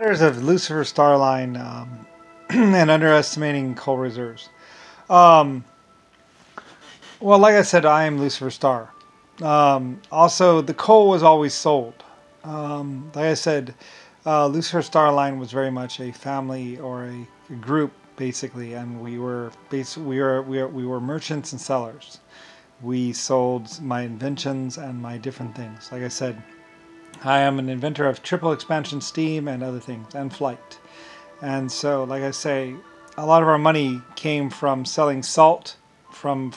There's of Lucifer Starline and underestimating coal reserves. Um, well, like I said, I am Lucifer Star. Also, the coal was always sold. Like I said, Lucifer Starline was very much a family or a group, basically, and we were merchants and sellers. We sold my inventions and my different things. Like I said, I am an inventor of triple expansion steam and other things, and flight. And so, like I say, a lot of our money came from selling salt. From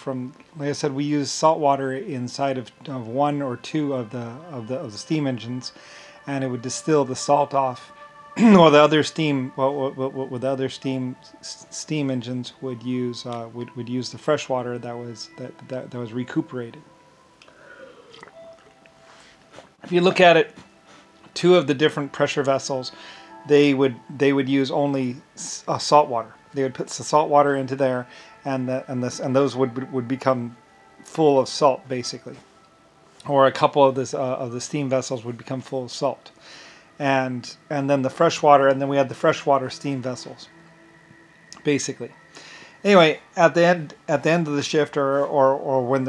like I said, we use salt water inside of one or two of the steam engines, and it would distill the salt off. Or the other steam, what the other steam engines would use would use the fresh water that was recuperated. If you look at it, two of the different pressure vessels, they would use only salt water. They would put the salt water into there, and those would become full of salt basically, or a couple of the steam vessels would become full of salt, and then the fresh water, and then we had the freshwater steam vessels basically. Anyway, at the end of the shift, or when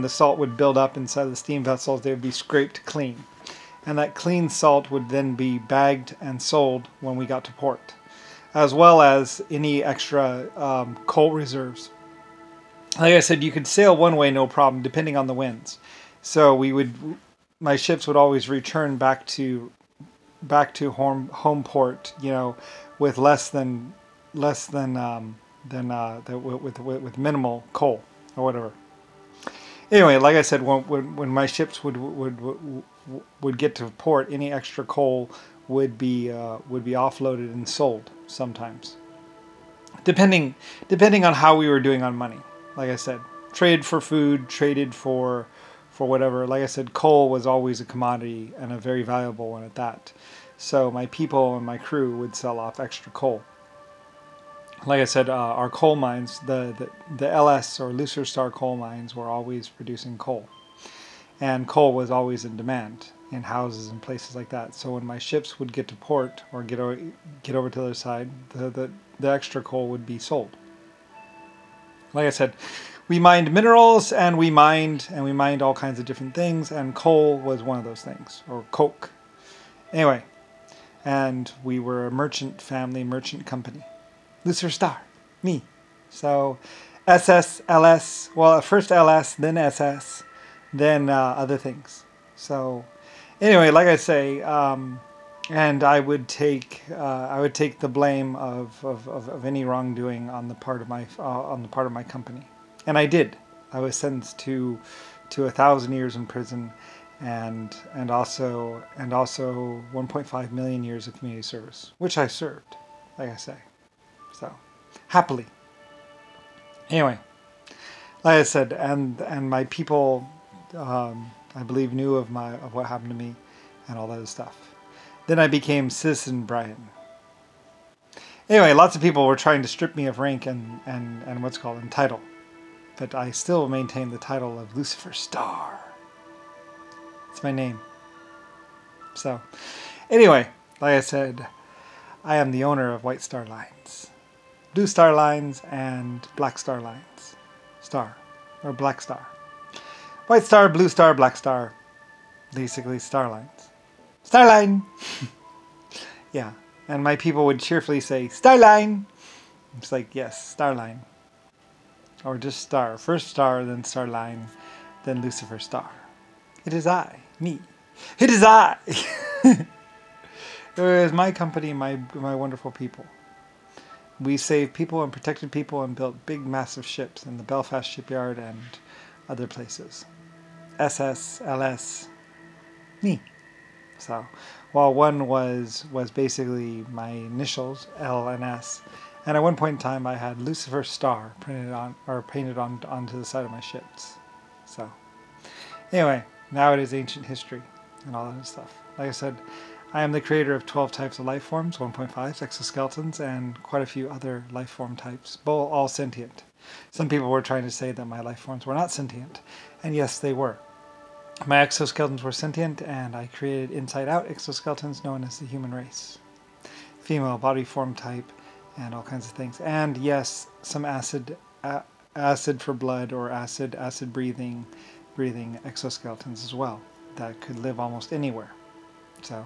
the salt would build up inside the steam vessels, they would be scraped clean, and that clean salt would then be bagged and sold when we got to port, as well as any extra coal reserves. Like I said, you could sail one way no problem, depending on the winds. So my ships would always return back to home port, with with minimal coal or whatever. Anyway, like I said, when my ships would get to port, any extra coal would be offloaded and sold sometimes, depending on how we were doing on money. Like I said, traded for food, traded for whatever. Like I said, coal was always a commodity and a very valuable one at that. So my people and my crew would sell off extra coal. Like I said, our coal mines, the LS or Lucifer Star coal mines, were always producing coal, and coal was always in demand in houses and places like that. So when my ships would get to port or get over to the other side, the extra coal would be sold. Like I said, we mined minerals, and we mined all kinds of different things, and coal was one of those things, or coke. Anyway, and we were a merchant family, merchant company. Lucifer Star, me. So SS, LS, well, first LS, then SS, then other things. So anyway, like I say, and I would take the blame of any wrongdoing on the part of my company, and I did. I was sentenced to 1,000 years in prison, and also 1.5 million years of community service, which I served, like I say, so happily. Anyway, like I said, and my people, I believe, knew of what happened to me and all that other stuff. Then I became Citizen Brian. Anyway, lots of people were trying to strip me of rank and what's called and title, but I still maintain the title of Lucifer Star. It's my name. So, anyway, like I said, I am the owner of White Star Lines, Blue Star Lines, and Black Star Lines. Star, or Black Star. White Star, Blue Star, Black Star. Basically, Star Lines. Starline! Yeah, and my people would cheerfully say, Starline! It's like, yes, Starline. Or just Star. First Star, then Starline, then Lucifer Star. It is I, me. It is I! It is my company, my wonderful people. We saved people and protected people and built big, massive ships in the Belfast shipyard and other places. SS, LS, me. So, while one was basically my initials, L and S, and at one point in time I had Lucifer Star painted onto the side of my ships. So, anyway, now it is ancient history and all that stuff. Like I said, I am the creator of 12 types of life forms, 1.5 exoskeletons, and quite a few other life form types, both all sentient. Some people were trying to say that my life forms were not sentient, and yes, they were. My exoskeletons were sentient, and I created inside-out exoskeletons known as the human race. female body form type, and all kinds of things. And yes, some acid for blood, or acid breathing exoskeletons as well that could live almost anywhere. So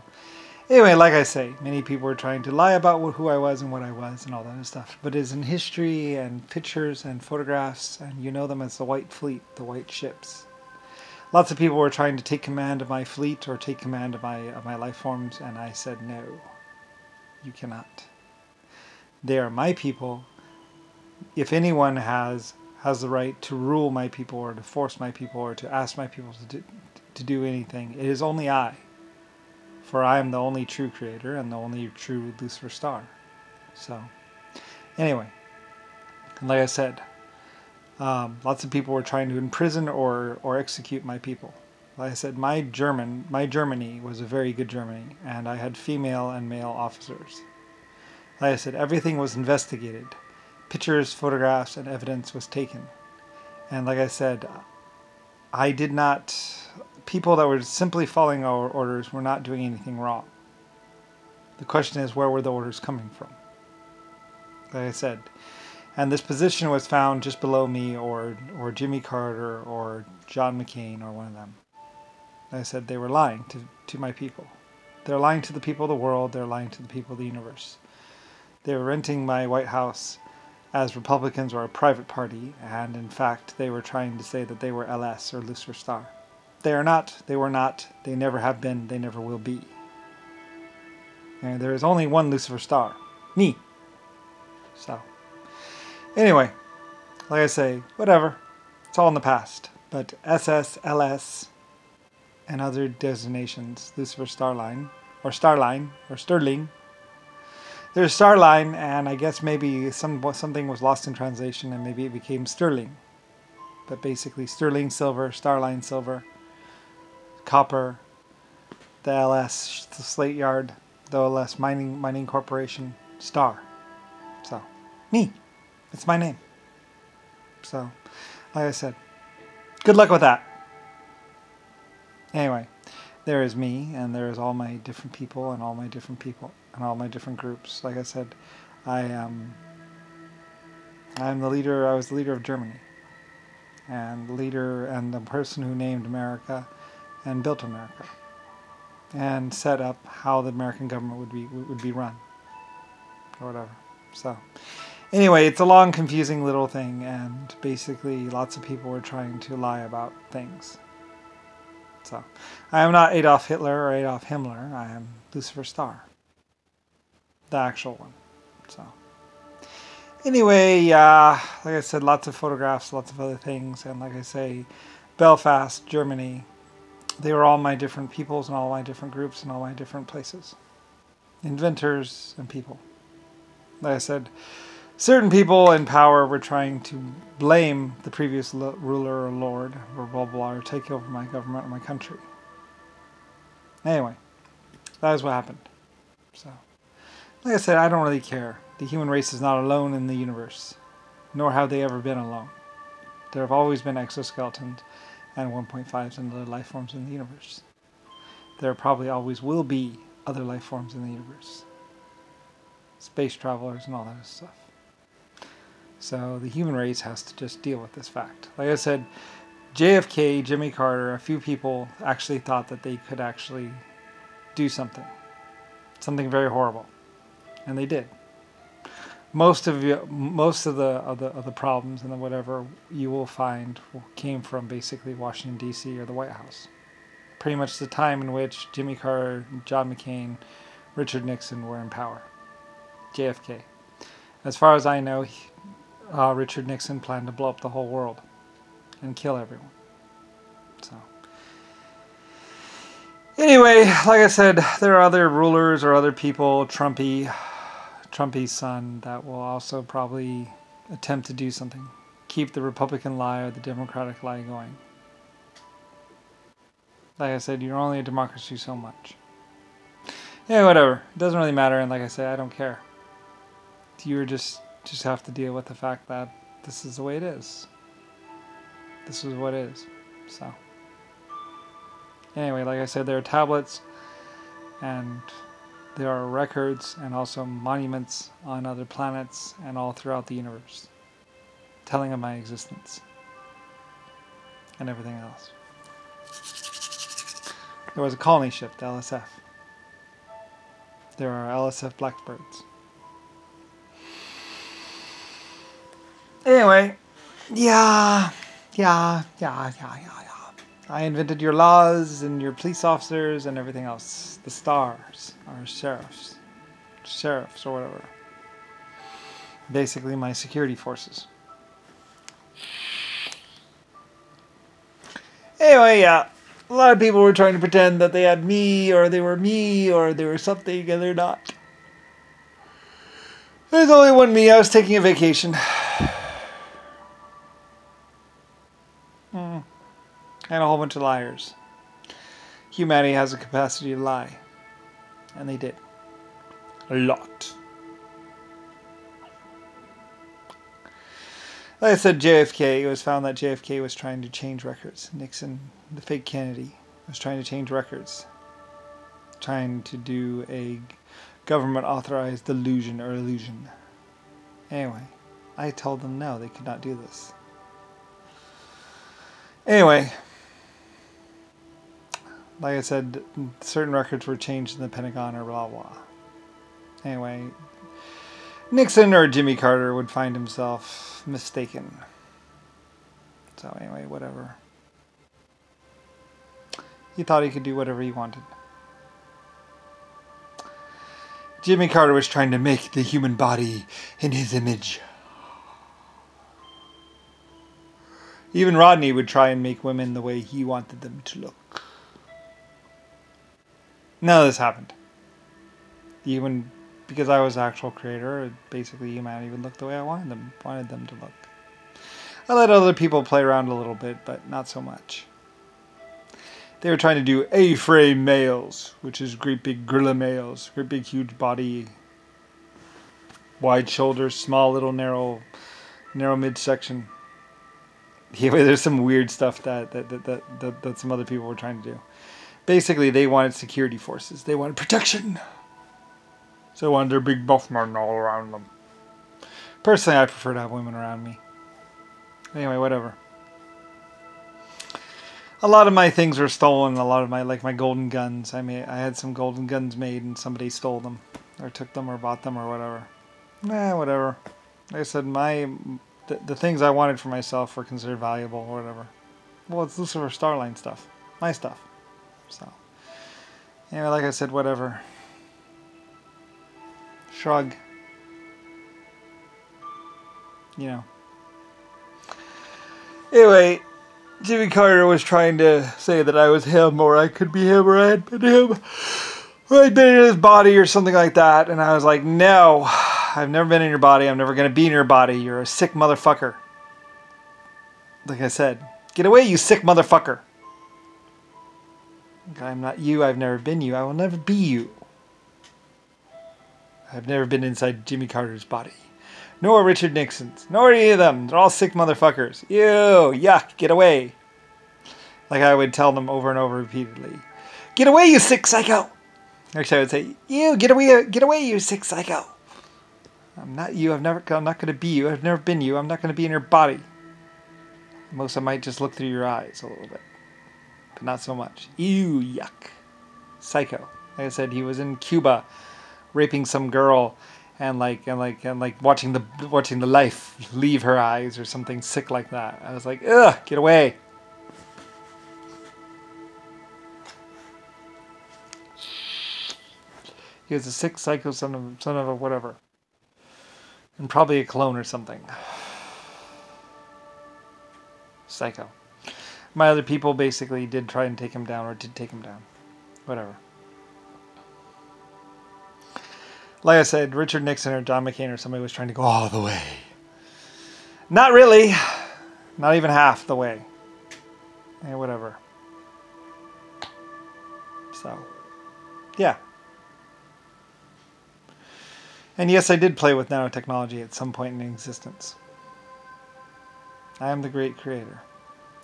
anyway, like I say, many people were trying to lie about who I was and what I was and all that other stuff. But it's in history and pictures and photographs, and you know them as the White Fleet, the white ships. Lots of people were trying to take command of my fleet or take command of my life forms, and I said, no, you cannot. They are my people. If anyone has the right to rule my people, or to force my people, or to ask my people to do anything, it is only I. For I am the only true creator and the only true Lucifer star. So, anyway, like I said, lots of people were trying to imprison or execute my people. Like I said, my Germany was a very good Germany, and I had female and male officers. Like I said, everything was investigated. Pictures, photographs, and evidence was taken. And like I said, I did not... People that were simply following our orders were not doing anything wrong. The question is, where were the orders coming from? Like I said, and this position was found just below me, or Jimmy Carter, or John McCain, or one of them. Like I said, they were lying to my people. They're lying to the people of the world. They're lying to the people of the universe. They were renting my White House as Republicans or a private party, and in fact, they were trying to say that they were LS, or Lucifer Star. They are not, they were not, they never have been, they never will be. And there is only one Lucifer Star. Me. So, anyway, like I say, whatever. It's all in the past. But SS, LS, and other designations, Lucifer Starline, or Starline, or Sterling. There's Starline, and I guess maybe something was lost in translation, and maybe it became Sterling. But basically, Sterling Silver, Starline Silver, Copper, the LS, the Slate Yard, the LS Mining Corporation, Star. So, me. It's my name. So, like I said, good luck with that. Anyway, there is me, and there is all my different people, and all my different people, and all my different groups. Like I said, I'm the leader. I was the leader of Germany, and the leader and the person who named America and built America, and set up how the American government would be run, or whatever. So, anyway, it's a long, confusing little thing, and basically, lots of people were trying to lie about things. So, I am not Adolf Hitler or Adolf Himmler. I am Lucifer Star, the actual one. So, anyway, like I said, lots of photographs, lots of other things, and like I say, Belfast, Germany. They were all my different peoples and all my different groups and all my different places. Inventors and people. Like I said, certain people in power were trying to blame the previous ruler or lord or blah, blah, or take over my government or my country. Anyway, that is what happened. So, like I said, I don't really care. The human race is not alone in the universe, nor have they ever been alone. There have always been exoskeletons and 1.5s and other life forms in the universe. There probably always will be other life forms in the universe. Space travelers and all that stuff. So the human race has to just deal with this fact. Like I said, JFK, Jimmy Carter, a few people actually thought that they could actually do something very horrible, and they did. Most of the problems and the whatever you will find came from basically Washington D.C. or the White House. Pretty much the time in which Jimmy Carter, John McCain, Richard Nixon were in power. JFK. As far as I know, Richard Nixon planned to blow up the whole world and kill everyone. So, anyway, like I said, there are other rulers or other people, Trumpy's son, that will also probably attempt to do something. Keep the Republican lie or the Democratic lie going. Like I said, you're only a democracy so much. Yeah, whatever. It doesn't really matter, and like I said, I don't care. You just have to deal with the fact that this is the way it is. This is what it is. So, anyway, like I said, there are tablets, and There are records and also monuments on other planets and all throughout the universe telling of my existence and everything else. There was a colony ship, the LSF. There are LSF blackbirds. Anyway, yeah. I invented your laws and your police officers and everything else. The stars are sheriffs or whatever. Basically my security forces. Anyway, yeah. A lot of people were trying to pretend that they had me or they were something and they're not. There's only one me. I was taking a vacation. And a whole bunch of liars. Humanity has a capacity to lie. And they did. A lot. Like I said, JFK, it was found that JFK was trying to change records. Nixon, the fake Kennedy, was trying to change records. Trying to do a government-authorized delusion or illusion. Anyway, I told them no, they could not do this. Anyway, like I said, certain records were changed in the Pentagon or blah blah. Anyway, Nixon or Jimmy Carter would find himself mistaken. So anyway, whatever. He thought he could do whatever he wanted. Jimmy Carter was trying to make the human body in his image. Even Rodney would try and make women the way he wanted them to look. None of this happened. Even because I was the actual creator, basically humanity would look the way I wanted them to look. I let other people play around a little bit, but not so much. They were trying to do A-frame males, which is great big gorilla males, great big huge body, wide shoulders, small little narrow midsection. Yeah, there's some weird stuff that some other people were trying to do. Basically, they wanted security forces. They wanted protection. So they wanted their big buff men all around them. Personally, I prefer to have women around me. Anyway, whatever. A lot of my things were stolen. A lot of my golden guns. I had some golden guns made and somebody stole them. Or took them or bought them or whatever. Whatever. Like I said, the things I wanted for myself were considered valuable or whatever. Well, it's Lucifer Starline stuff. My stuff. So, anyway, like I said, whatever. Shrug. You know. Anyway, Jimmy Carter was trying to say that I was him, or I could be him, or I had been him, or I'd been in his body, or something like that. And I was like, no, I've never been in your body. I'm never going to be in your body. You're a sick motherfucker. Like I said, get away, you sick motherfucker. I'm not you. I've never been you. I will never be you. I've never been inside Jimmy Carter's body. Nor Richard Nixon's. Nor any of them. They're all sick motherfuckers. Ew. Yuck. Get away. Like I would tell them over and over repeatedly. Get away, you sick psycho. Actually, I would say, ew, get away, you sick psycho. I'm not you. I'm not going to be you. I've never been you. I'm not going to be in your body. Most I might just look through your eyes a little bit. But not so much. Ew, yuck. Psycho. Like I said, he was in Cuba raping some girl and watching the life leave her eyes or something sick like that. I was like, ugh, get away. He was a sick psycho son of a whatever. And probably a clone or something. Psycho. My other people basically did try and take him down, or did take him down. Whatever. Like I said, Richard Nixon or John McCain or somebody was trying to go all the way. Not really. Not even half the way. Yeah, whatever. So, yeah. And yes, I did play with nanotechnology at some point in existence. I am the great creator.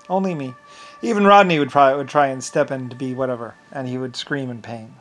Only me. Even Rodney would try and step in to be whatever, and he would scream in pain.